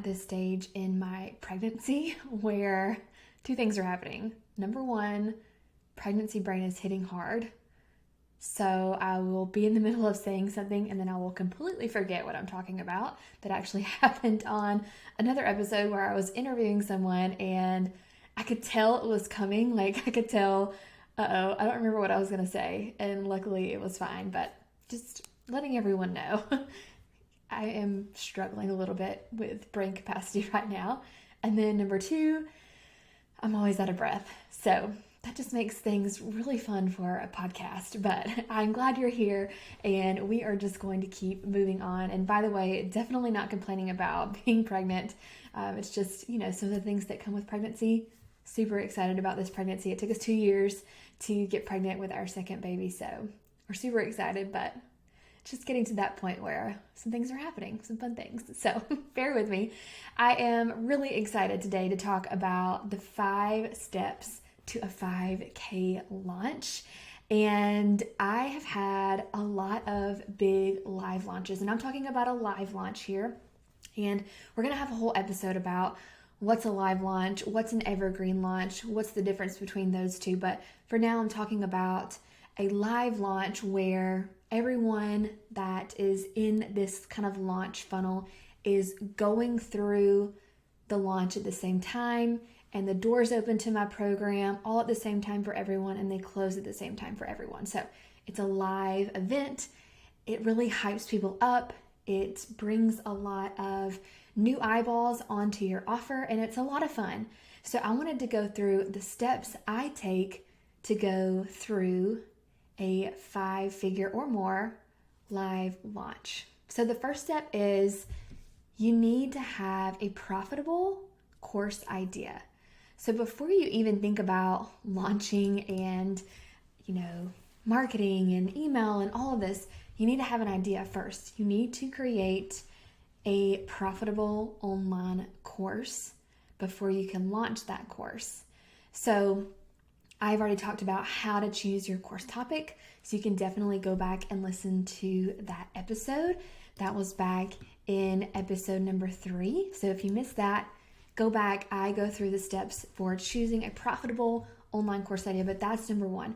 at this stage in my pregnancy where two things are happening. Number one, pregnancy brain is hitting hard. So I will be in the middle of saying something and then I will completely forget what I'm talking about. That actually happened on another episode where I was interviewing someone and I could tell it was coming. Like I could tell, I don't remember what I was going to say. And luckily it was fine, but just letting everyone know. I am struggling a little bit with brain capacity right now. And then number two, I'm always out of breath. So that just makes things really fun for a podcast, but I'm glad you're here and we are just going to keep moving on. And by the way, definitely not complaining about being pregnant. It's just, some of the things that come with pregnancy. Super excited about this pregnancy. It took us 2 years to get pregnant with our second baby. So we're super excited, but just getting to that point where some things are happening, some fun things. So bear with me. I am really excited today to talk about the 5 steps to a 5K launch. And I have had a lot of big live launches, and I'm talking about a live launch here. And we're going to have a whole episode about what's a live launch, what's an evergreen launch, what's the difference between those two. But for now, I'm talking about a live launch where everyone that is in this kind of launch funnel is going through the launch at the same time, and the doors open to my program all at the same time for everyone, and they close at the same time for everyone. So it's a live event. It really hypes people up. It brings a lot of new eyeballs onto your offer, and it's a lot of fun. So I wanted to go through the steps I take to go through a 5-figure or more live launch. So the first step is you need to have a profitable course idea. So before you even think about launching and, marketing and email and all of this, you need to have an idea first. You need to create a profitable online course before you can launch that course. So I've already talked about how to choose your course topic, so you can definitely go back and listen to that episode. That was back in episode number 3. So if you missed that, go back. I go through the steps for choosing a profitable online course idea, but that's number 1.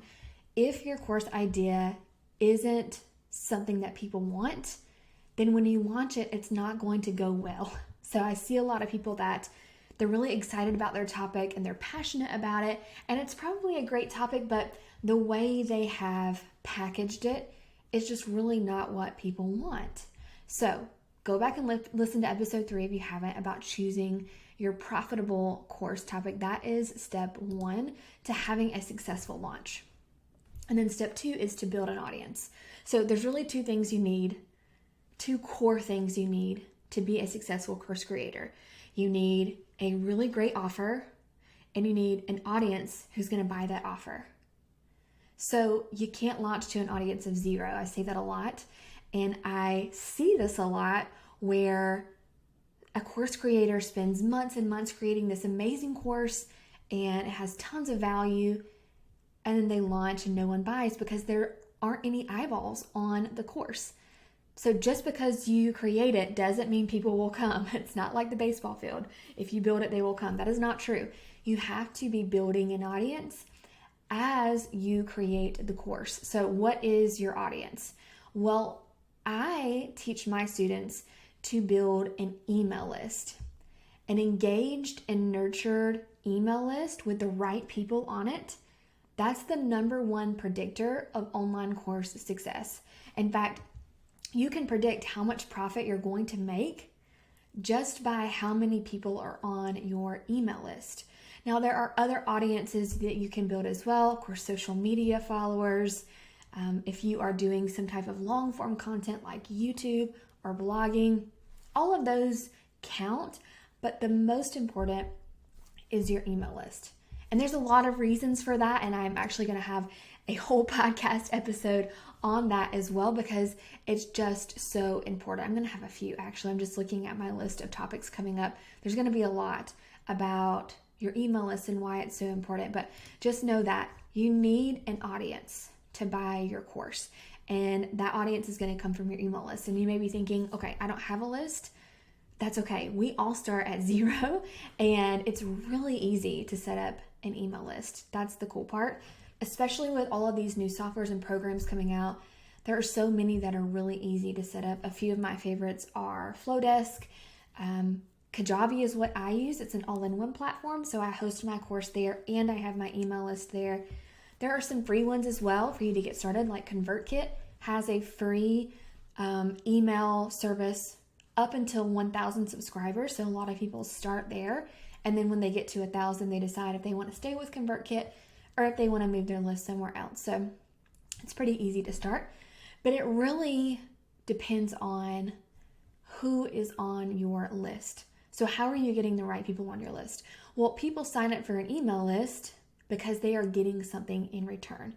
If your course idea isn't something that people want, then when you launch it, it's not going to go well. So I see a lot of people that they're really excited about their topic and they're passionate about it, and it's probably a great topic, but the way they have packaged it is just really not what people want. So go back and listen to episode 3 if you haven't, about choosing your profitable course topic. That is step 1 to having a successful launch. And then step 2 is to build an audience. So there's really 2 core things you need to be a successful course creator. You need a really great offer, and you need an audience who's going to buy that offer. So you can't launch to an audience of 0. I say that a lot, and I see this a lot where a course creator spends months and months creating this amazing course and it has tons of value, and then they launch and no one buys because there aren't any eyeballs on the course. So just because you create it doesn't mean people will come. It's not like the baseball field. If you build it, they will come. That is not true. You have to be building an audience as you create the course. So what is your audience? Well, I teach my students to build an email list, an engaged and nurtured email list with the right people on it. That's the number 1 predictor of online course success. In fact, you can predict how much profit you're going to make just by how many people are on your email list. Now, there are other audiences that you can build as well. Of course, social media followers. If you are doing some type of long form content like YouTube or blogging, all of those count, but the most important is your email list. And there's a lot of reasons for that, and I'm actually going to have a whole podcast episode on that as well because it's just so important. I'm going to have a few, actually. I'm just looking at my list of topics coming up. There's going to be a lot about your email list and why it's so important, but just know that you need an audience to buy your course, and that audience is going to come from your email list. And you may be thinking, okay, I don't have a list. That's okay. We all start at zero, and it's really easy to set up an email list. That's the cool part, especially with all of these new softwares and programs coming out. There are so many that are really easy to set up. A few of my favorites are Flowdesk. Kajabi is what I use. It's an all-in-one platform, so I host my course there and I have my email list there. There are some free ones as well for you to get started, like ConvertKit has a free email service up until 1,000 subscribers. So a lot of people start there, and then when they get to 1,000, they decide if they want to stay with ConvertKit or if they want to move their list somewhere else. So it's pretty easy to start, but it really depends on who is on your list. So how are you getting the right people on your list? Well, people sign up for an email list because they are getting something in return.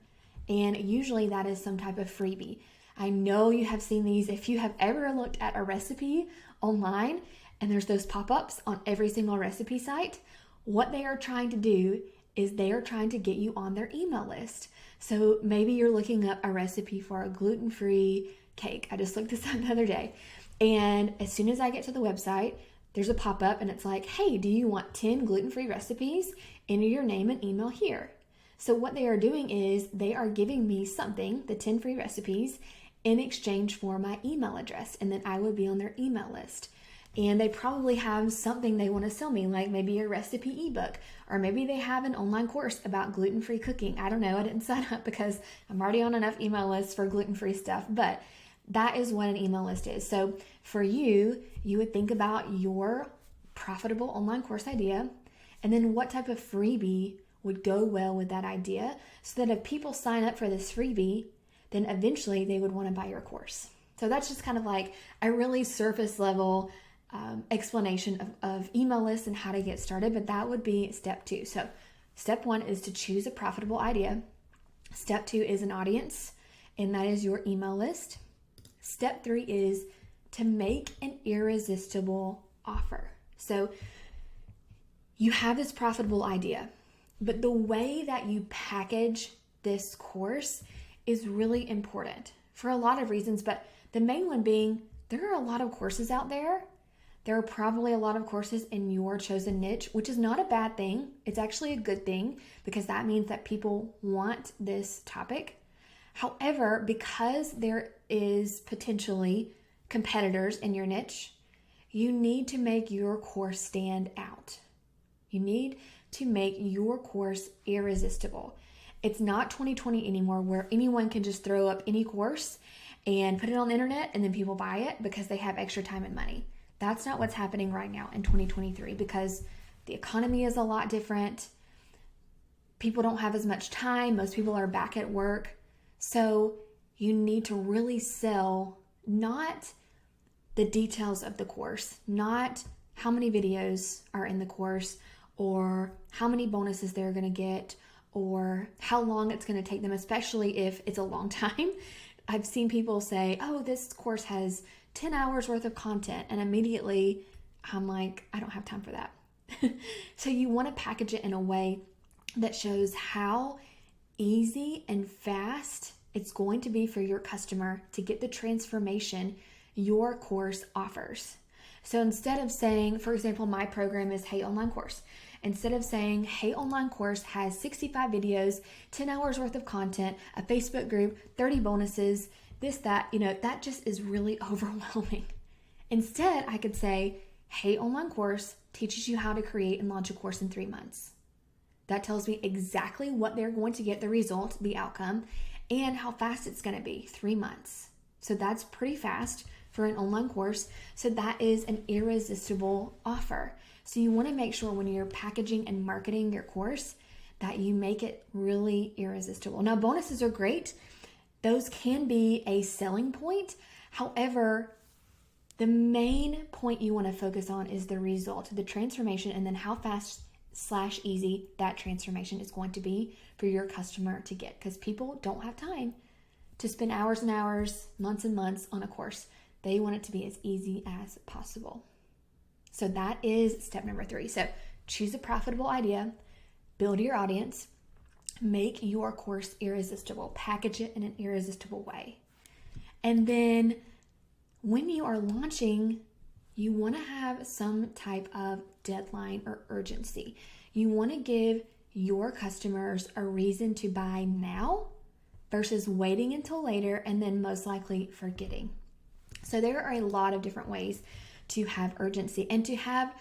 And usually that is some type of freebie. I know you have seen these. If you have ever looked at a recipe online and there's those pop-ups on every single recipe site, what they are trying to do is they are trying to get you on their email list. So maybe you're looking up a recipe for a gluten-free cake. I just looked this up the other day. And as soon as I get to the website, there's a pop-up and it's like, hey, do you want 10 gluten-free recipes? Enter your name and email here. So what they are doing is they are giving me something, the 10 free recipes, in exchange for my email address. And then I would be on their email list. And they probably have something they want to sell me, like maybe a recipe ebook, or maybe they have an online course about gluten-free cooking. I don't know. I didn't sign up because I'm already on enough email lists for gluten-free stuff, but that is what an email list is. So for you, you would think about your profitable online course idea, and then what type of freebie would go well with that idea, so that if people sign up for this freebie, then eventually they would want to buy your course. So that's just kind of like a really surface level explanation of email lists and how to get started, but that would be step 2. So step 1 is to choose a profitable idea. Step 2 is an audience, and that is your email list. Step 3 is to make an irresistible offer. So you have this profitable idea, but the way that you package this course is really important for a lot of reasons, but the main one being there are a lot of courses out there. There are probably a lot of courses in your chosen niche, which is not a bad thing. It's actually a good thing because that means that people want this topic. However, because there is potentially competitors in your niche, you need to make your course stand out. You need to make your course irresistible. It's not 2020 anymore where anyone can just throw up any course and put it on the internet and then people buy it because they have extra time and money. That's not what's happening right now in 2023 because the economy is a lot different. People don't have as much time. Most people are back at work. So you need to really sell not the details of the course, not how many videos are in the course or how many bonuses they're going to get or how long it's going to take them, especially if it's a long time. I've seen people say, oh, this course has 10 hours worth of content. And immediately I'm like, I don't have time for that. So you want to package it in a way that shows how easy and fast it's going to be for your customer to get the transformation your course offers. So instead of saying, for example, my program is Hey Online Course. Instead of saying, Hey Online Course has 65 videos, 10 hours worth of content, a Facebook group, 30 bonuses, this, that, that just is really overwhelming. Instead, I could say, Hey Online Course teaches you how to create and launch a course in 3 months. That tells me exactly what they're going to get, the result, the outcome, and how fast it's going to be, 3 months. So that's pretty fast for an online course. So that is an irresistible offer. So you want to make sure when you're packaging and marketing your course that you make it really irresistible. Now, bonuses are great. Those can be a selling point. However, the main point you want to focus on is the result, the transformation, and then how fast/easy that transformation is going to be for your customer to get, because people don't have time to spend hours and hours, months and months on a course. They want it to be as easy as possible. So that is step number 3. So choose a profitable idea, build your audience, make your course irresistible, package it in an irresistible way. And then when you are launching you want to have some type of deadline or urgency. You want to give your customers a reason to buy now versus waiting until later and then most likely forgetting. So there are a lot of different ways to have urgency and to have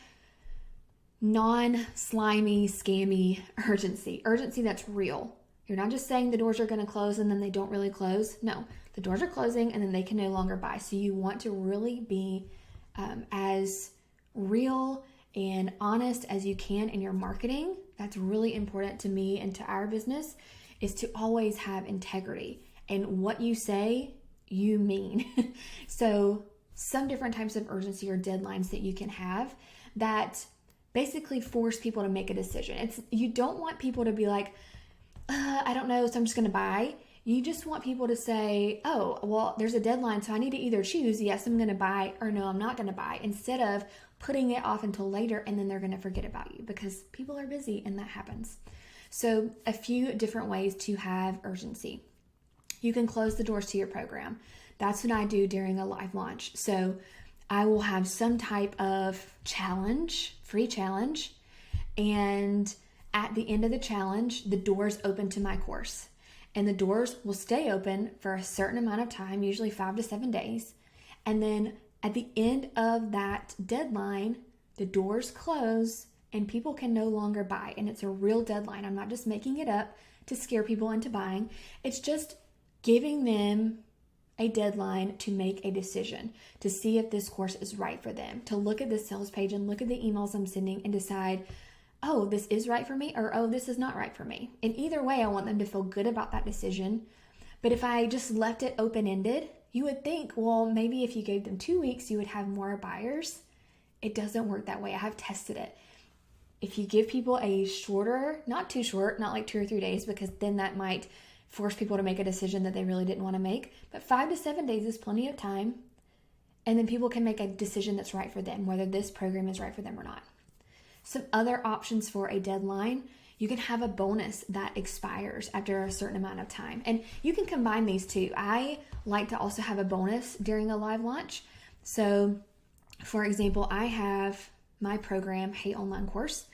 non-slimy, scammy urgency that's real. You're not just saying the doors are going to close and then they don't really close. No, the doors are closing and then they can no longer buy. So you want to really be as real and honest as you can in your marketing. That's really important to me and to our business, is to always have integrity. And what you say, you mean. So some different types of urgency or deadlines that you can have that basically force people to make a decision. You don't want people to be like, I don't know, so I'm just going to buy. You just want people to say, oh, well, there's a deadline, so I need to either choose, yes, I'm going to buy, or no, I'm not going to buy, instead of putting it off until later and then they're going to forget about you, because people are busy and that happens. So a few different ways to have urgency. You can close the doors to your program. That's what I do during a live launch. So I will have some type of challenge, free challenge, and at the end of the challenge, the doors open to my course. And the doors will stay open for a certain amount of time, usually 5 to 7 days. And then at the end of that deadline, the doors close and people can no longer buy. And it's a real deadline. I'm not just making it up to scare people into buying. It's just giving them a deadline to make a decision, to see if this course is right for them, to look at the sales page and look at the emails I'm sending and decide, oh, this is right for me, or oh, this is not right for me. And either way, I want them to feel good about that decision. But if I just left it open-ended, you would think, well, maybe if you gave them 2 weeks, you would have more buyers. It doesn't work that way. I have tested it. If you give people a shorter, not too short, not like 2 or 3 days, because then that might force people to make a decision that they really didn't want to make. But 5 to 7 days is plenty of time. And then people can make a decision that's right for them, whether this program is right for them or not. Some other options for a deadline, you can have a bonus that expires after a certain amount of time. And you can combine these two. I like to also have a bonus during a live launch. So, for example, I have my program, Hey Online Course.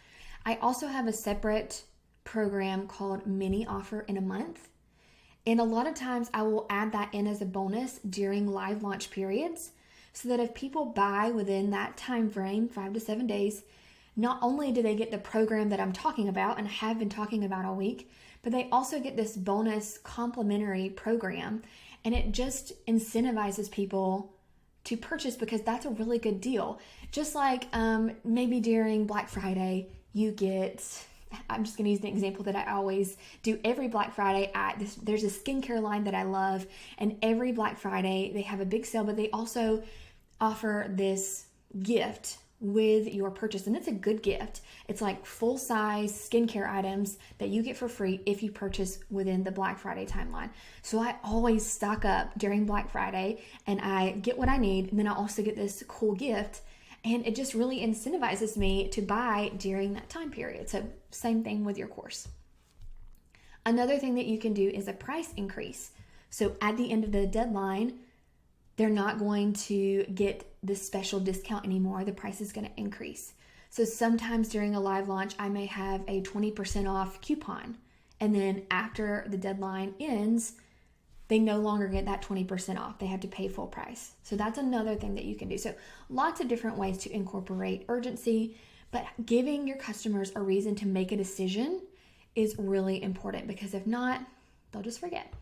I also have a separate program called Mini Offer in a Month. And a lot of times I will add that in as a bonus during live launch periods, so that if people buy within that time frame, 5 to 7 days, not only do they get the program that I'm talking about and have been talking about all week, but they also get this bonus complimentary program. And it just incentivizes people to purchase, because that's a really good deal. Just like maybe during Black Friday, you get, I'm just going to use the example that I always do every Black Friday. There's a skincare line that I love, and every Black Friday they have a big sale, but they also offer this gift with your purchase, and it's a good gift. It's like full-size skincare items that you get for free if you purchase within the Black Friday timeline. So I always stock up during Black Friday and I get what I need, and then I also get this cool gift, and it just really incentivizes me to buy during that time period. So same thing with your course. Another thing that you can do is a price increase. So at the end of the deadline, they're not going to get this special discount anymore. The price is going to increase. So sometimes during a live launch, I may have a 20% off coupon. And then after the deadline ends, they no longer get that 20% off. They have to pay full price. So that's another thing that you can do. So lots of different ways to incorporate urgency, but giving your customers a reason to make a decision is really important, because if not, they'll just forget.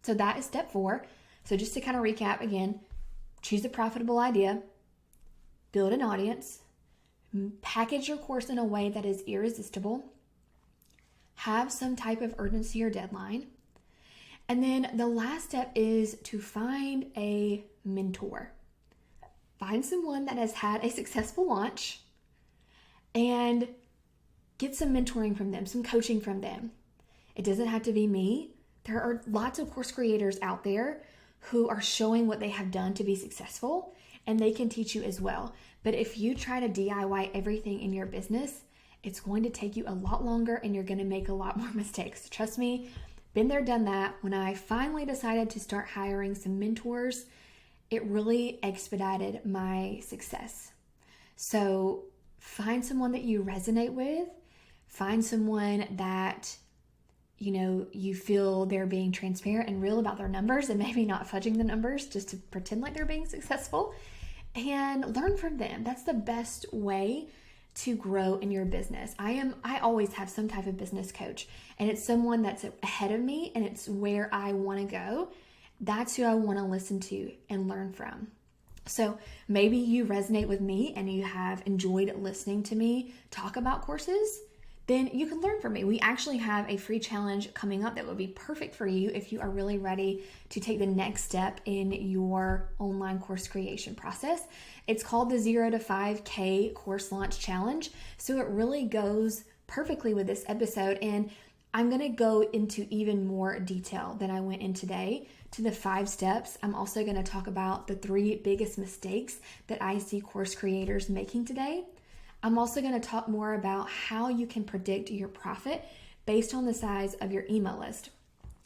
So that is step 4. So just to kind of recap again, choose a profitable idea, build an audience, package your course in a way that is irresistible, have some type of urgency or deadline. And then the last step is to find a mentor. Find someone that has had a successful launch and get some mentoring from them, some coaching from them. It doesn't have to be me. There are lots of course creators out there who are showing what they have done to be successful, and they can teach you as well. But if you try to DIY everything in your business, it's going to take you a lot longer and you're going to make a lot more mistakes. Trust me, been there, done that. When I finally decided to start hiring some mentors, it really expedited my success. So find someone that you resonate with, find someone that you feel they're being transparent and real about their numbers and maybe not fudging the numbers just to pretend like they're being successful, and learn from them. That's the best way to grow in your business. I always have some type of business coach, and it's someone that's ahead of me and it's where I want to go. That's who I want to listen to and learn from. So maybe you resonate with me and you have enjoyed listening to me talk about courses, then you can learn from me. We actually have a free challenge coming up that would be perfect for you if you are really ready to take the next step in your online course creation process. It's called the 0 to 5K Course Launch Challenge. So it really goes perfectly with this episode, and I'm going to go into even more detail than I went in today to the 5 steps. I'm also going to talk about the 3 biggest mistakes that I see course creators making today. I'm also going to talk more about how you can predict your profit based on the size of your email list.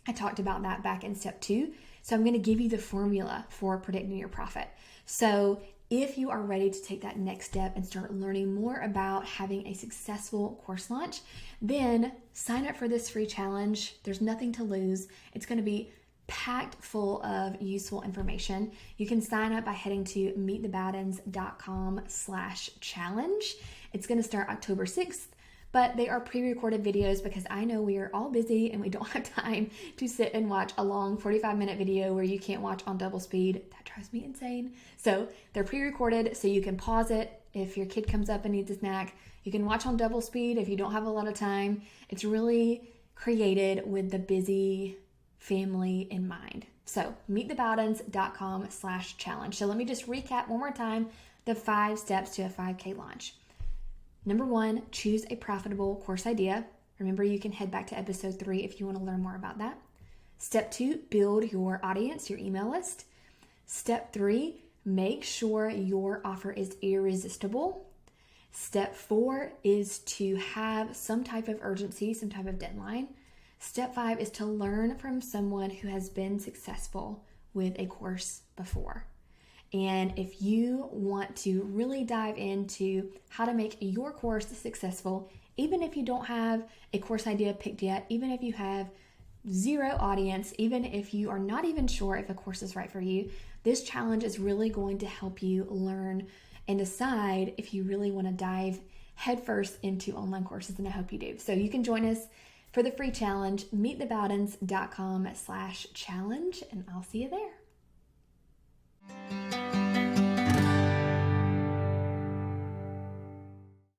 I talked about that back in step 2. So I'm going to give you the formula for predicting your profit. So if you are ready to take that next step and start learning more about having a successful course launch, then sign up for this free challenge. There's nothing to lose. It's going to be packed full of useful information. You can sign up by heading to meetthebowdens.com/challenge. It's going to start October 6th, but they are pre-recorded videos because I know we are all busy and we don't have time to sit and watch a long 45-minute video where you can't watch on double speed. That drives me insane. So they're pre-recorded, so you can pause it if your kid comes up and needs a snack. You can watch on double speed if you don't have a lot of time. It's really created with the busy family in mind. So meetthebowdens.com/challenge. So let me just recap one more time the 5 steps to a 5K launch. Number 1, choose a profitable course idea. Remember, you can head back to episode 3 if you want to learn more about that. Step 2, build your audience, your email list. Step 3, make sure your offer is irresistible. Step 4 is to have some type of urgency, some type of deadline. Step 5 is to learn from someone who has been successful with a course before. And if you want to really dive into how to make your course successful, even if you don't have a course idea picked yet, even if you have 0 audience, even if you are not even sure if a course is right for you, this challenge is really going to help you learn and decide if you really want to dive headfirst into online courses, and I hope you do. So you can join us for the free challenge, meetthebowdens.com/challenge, and I'll see you there.